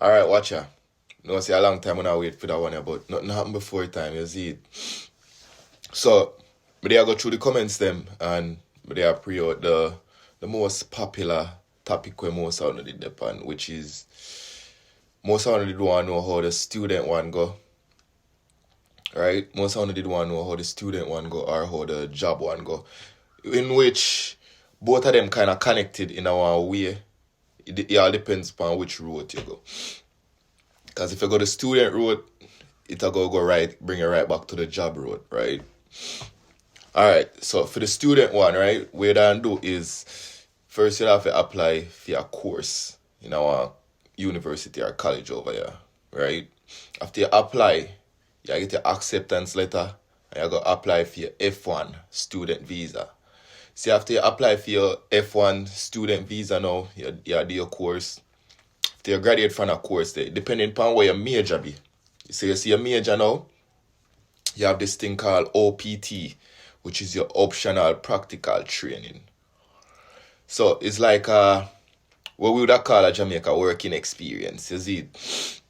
Alright, watch ya. No, see a long time when I wait for that one, but nothing happened before time, you see it. So, but I go through the comments them and they are pre out the most popular topic we most of did depend, which is most of did want to know how the student one go. Right? Most of did want to know how the student one go or how the job one go. In which both of them kind of connected in our way. It all depends upon which route you go. Because if you go the student route, it'll go right, bring you right back to the job road, right? Alright, so for the student one, right, what I do is first you have to apply for a course in our university or college over here, right? After you apply, you get your acceptance letter and you go apply for your F1 student visa. See, after you apply for your F1 student visa now, you do your course. After you graduate from a course, there, depending upon where your major be. You see your major now, you have this thing called OPT, which is your optional practical training. So it's like what we would call a Jamaica working experience, you see it?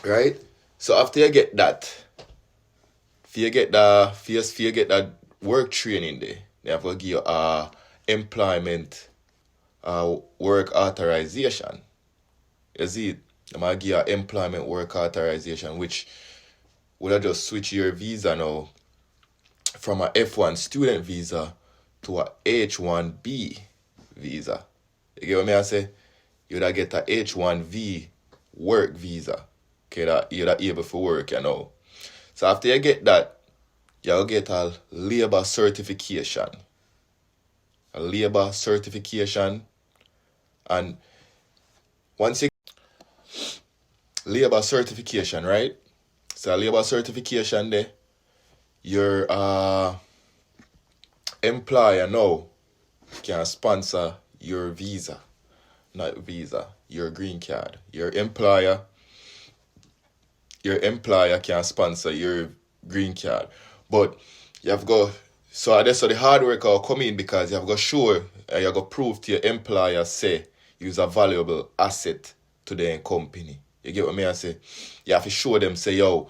Right? So after you get that, if you get that work training there, they have to give you employment work authorization. You see it? They might give you employment work authorization, which would have just switch your visa now from a F1 student visa to a H1B visa. You get what I say? You would get a H1V work visa. Okay, that you're able to work, you know. So after you get that, you'll get a labor certification. A labor certification. And once you labor certification, right? So a labor certification there, your employer now can sponsor your visa. Not visa, your green card. Your employer can sponsor your green card. But you have to go, so that's so the hard work will come in because you have to go show, you have to prove to your employer say you're a valuable asset to their company. You get what I say? You have to show them say, yo,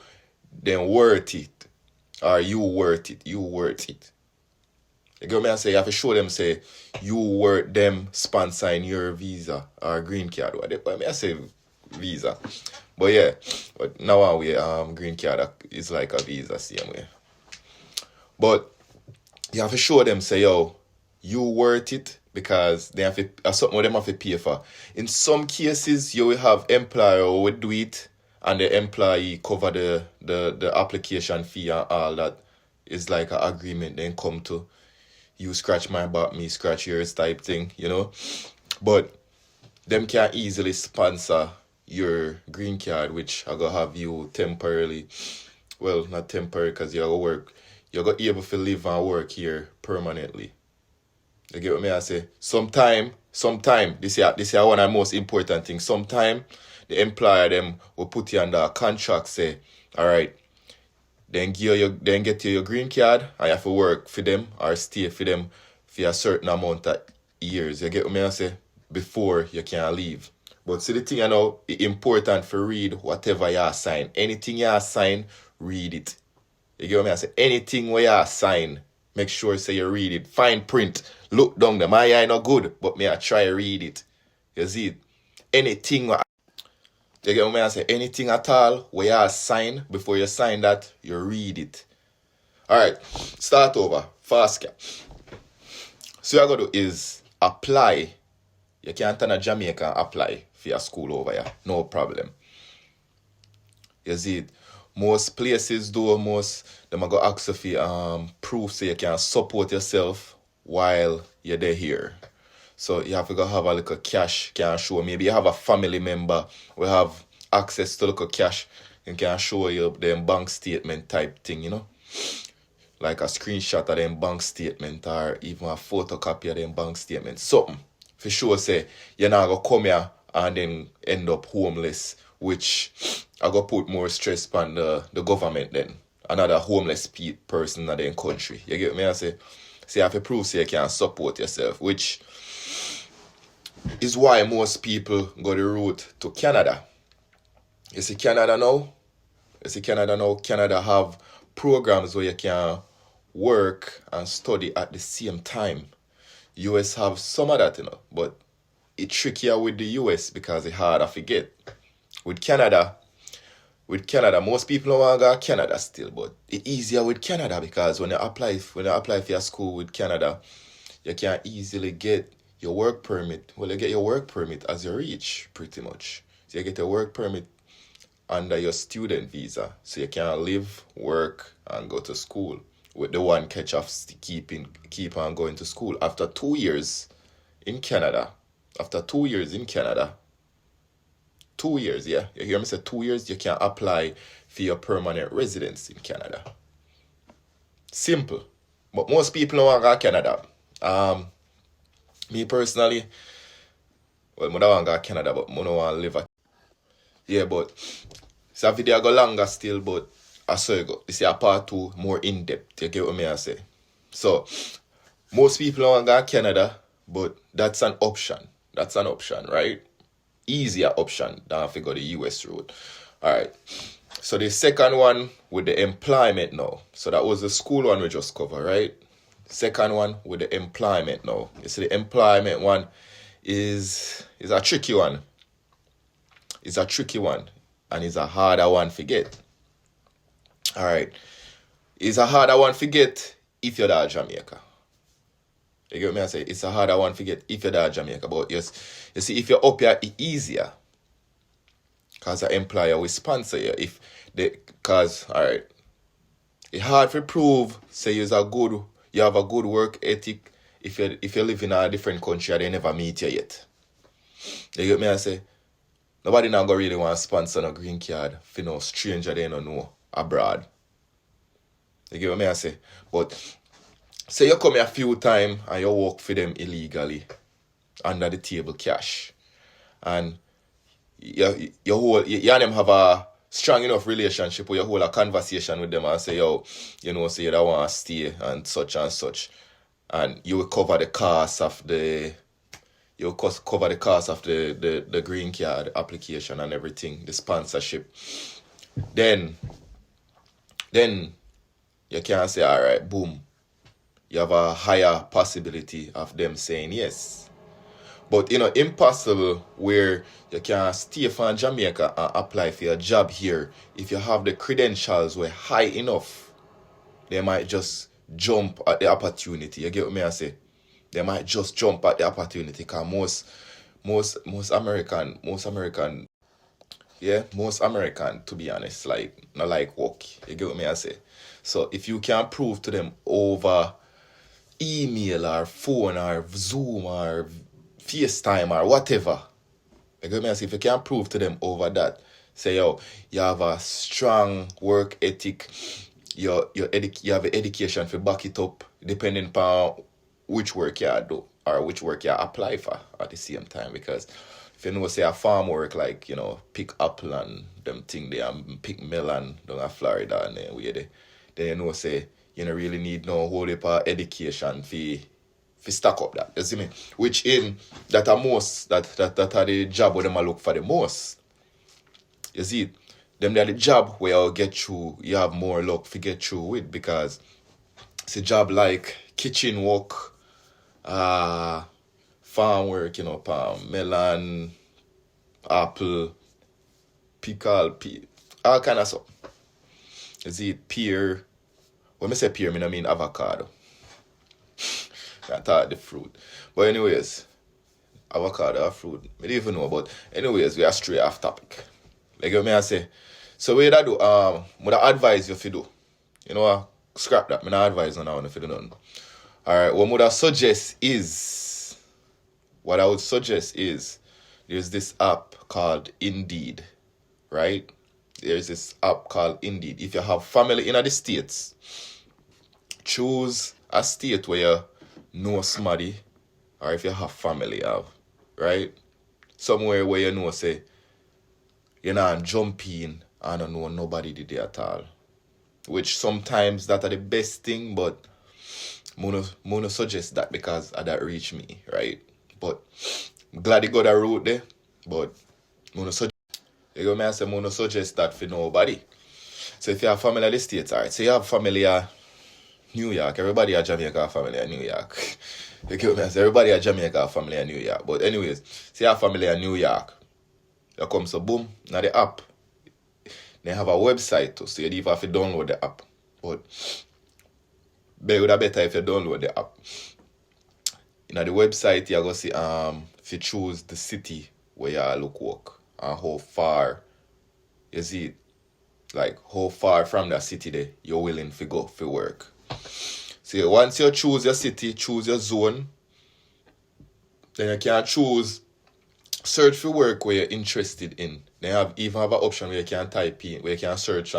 them worth it. Or you worth it. You worth it. You get what I say? You have to show them say you worth them sponsoring your visa or green card. What I say visa. But yeah, but now we green card is like a visa same way. But you have to show them say, yo, you worth it because they have to something them have to pay for. In some cases you will have employer who will do it and the employee cover the application fee and all that. Is like an agreement then come to you scratch my back, me scratch yours type thing, you know. But them can easily sponsor your green card, which I gonna have you temporarily. Well, not temporary because you're gonna work. You're gonna be able to live and work here permanently. You get what I say? Sometime, this is one of the most important things. Sometime the employer them will put you under a contract, say, all right, then get you your green card and you have to work for them or stay for them for a certain amount of years. You get what I say? Before you can leave. But see the thing you know, it's important for read whatever you sign. Anything you sign, read it. You get what I say? Anything where you sign, make sure say you read it. Fine print. Look down there. My eye not good, but me I try read it. You see it? Anything you get what I say? Anything at all where you sign, before you sign that, you read it. Alright, start over. Fast cap. So what you gotta do is apply. You can't turn a Jamaica and apply for your school over here. No problem. You see it? Most places do, them are going to ask you for proof so you can support yourself while you're there here. So you have to go have a little cash, can show. Maybe you have a family member will have access to little cash and can show you them bank statement type thing, you know. Like a screenshot of them bank statement or even a photocopy of them bank statement. Something. For sure say you're not gonna come here and then end up homeless, which I go put more stress on the government then. Another homeless person in the country. You get me? I say, so you have to prove so you can support yourself, which is why most people go the route to Canada. You see Canada now? You see Canada now? Canada have programs where you can work and study at the same time. US have some of that, but it's trickier with the US because it's harder to get. With Canada, most people don't want to go to Canada still, but it's easier with Canada because when you apply for your school with Canada, you can easily get your work permit. Well, you get your work permit as you reach, pretty much. So you get your work permit under your student visa, so you can live, work, and go to school. With the one catch of keep on going to school after 2 years in Canada. After 2 years in Canada, 2 years, yeah. You hear me say 2 years, you can apply for your permanent residence in Canada. Simple. But most people don't want to go to Canada. Me personally, well, I don't want to go to Canada, but I don't want to live at. Yeah, but it's a video go longer still, but I saw it go. This is a part two, more in depth. You get what me I say? So, most people don't want to go to Canada, but that's an option. That's an option, right? Easier option than if you go the US route. Alright. So the second one with the employment now. So that was the school one we just covered, right? Second one with the employment now. You see the employment one is a tricky one. It's a tricky one. And it's a harder one to get. Alright. It's a harder one to get if you're at Jamaica. You get me? I say it's a harder one to get if you're at Jamaica. But yes, you see, if you're up here, it's easier. Because the employer will sponsor you. Alright, it's hard to prove, say you have a good work ethic if you live in a different country and they never meet you yet. You get me? I say, nobody now go really want to sponsor no green card for no stranger they don't know abroad. You get me? I say, but say you come here a few times and you work for them illegally under the table cash, and you and them have a strong enough relationship where you hold a conversation with them and say, yo, say you don't want to stay and such, and you will cover the cost of the the green card application and everything, the sponsorship. Then you can say, all right, boom, you have a higher possibility of them saying yes. But impossible where you can stay from Jamaica and apply for a job here. If you have the credentials were high enough, they might just jump at the opportunity. You get what I say? They might just jump at the opportunity because most American, to be honest, not like work. You get what I say? So if you can prove to them over email or phone or Zoom or FaceTime or whatever, you get me? If you can prove to them over that, say, yo, you have a strong work ethic, you have an education to back it up, depending upon which work you do or which work you apply for at the same time. Because if you know, say, a farm work, like, pick apple and them thing there, and pick melon down in Florida and then then say, you don't really need no whole heap of education for stack up that. You see me? Which that are the job where them look for the most. You see, them they are the job where you'll get through, you have more luck to get through with, because it's a job like kitchen work, farm work, palm, melon, apple, pickle, all kind of stuff. You see, pear. When I say pear, I mean avocado. I thought the fruit. But anyways, avocado, a fruit. I don't even know, but anyways, we are straight off topic. Like what I say. So what I do, what I advise you if you do. Scrap that. I don't advise on if you do nothing. Alright, what I would suggest is there's this app called Indeed. Right? There's this app called Indeed. If you have family in the States, choose a state where you know somebody, or if you have family, right? Somewhere where say, you're not jumping, I don't know nobody did it at all. Which sometimes that are the best thing, but I suggest that because that reach me, right? But I'm glad you got a route there, but I suggest. You go me I say, I no suggest that for nobody. So if you have family in the States, alright, so you have family in New York, everybody at Jamaica have family in New York. You get me? I say, everybody at Jamaica have family in New York. But anyways, say you have family in New York. You come so boom, now the app. They have a website too, so you don't even have to download the app. But it would be better if you download the app. In the website, you're going to see if you choose the city where you look work and how far, you see, like how far from that city there you're willing to go for work. So once you choose your city, choose your zone, then you can choose search for work where you're interested in. They even have an option where you can type in, where you can search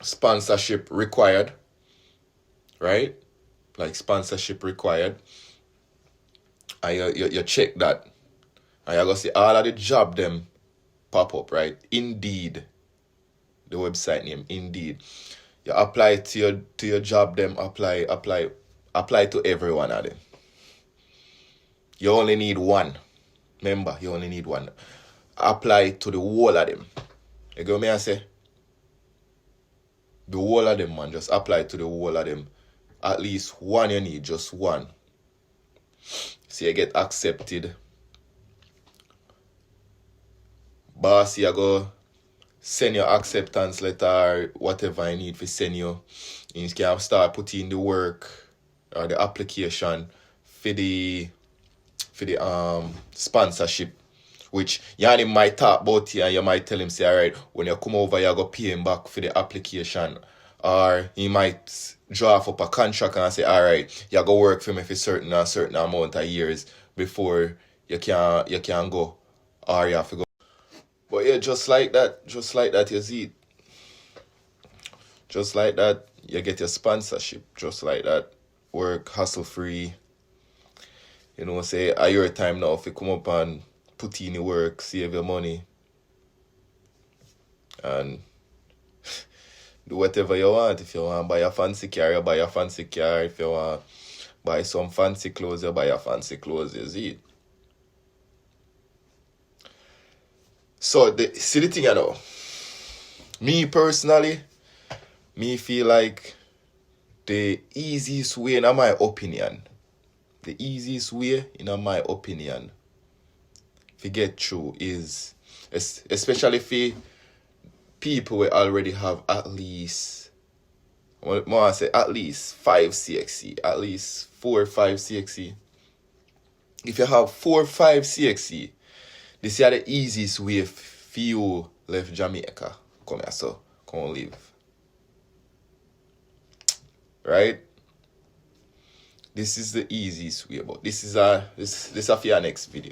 sponsorship required, right? Like sponsorship required. And you check that. And you're going to see all of the job them pop up, right? Indeed. The website name, Indeed. You apply to your job them, apply to every one of them. You only need one. Remember, you only need one. Apply to the whole of them. You get me I say? The whole of them, man. Just apply to the whole of them. At least one you need, just one. So you get accepted. Boss, you go send your acceptance letter or whatever you need to send you. You can start putting in the work or the application for the sponsorship, which Yanni might talk about it and you might tell him, say, alright, when you come over, you go pay him back for the application. Or he might draft up a contract and say, alright, you go work for me for a certain amount of years before you can go. Or you have to go. But yeah, just like that, you see. Just like that, you get your sponsorship. Just like that, work hassle free. You know, say, at your time now, if you come up and put in the work, save your money, and do whatever you want. If you want to buy a fancy car, you buy a fancy car. If you want to buy some fancy clothes, you buy a fancy clothes, you see. So, see the thing, you know. Me personally, me feel like the easiest way, in my opinion, to get through is, especially for people who already have at least, more I say at least 5 CXC, at least 4 or 5 CXC. If you have 4 or 5 CXC, this is the easiest way for you left Jamaica. Come here, so come live. Right? This is the easiest way, but this is for your next video.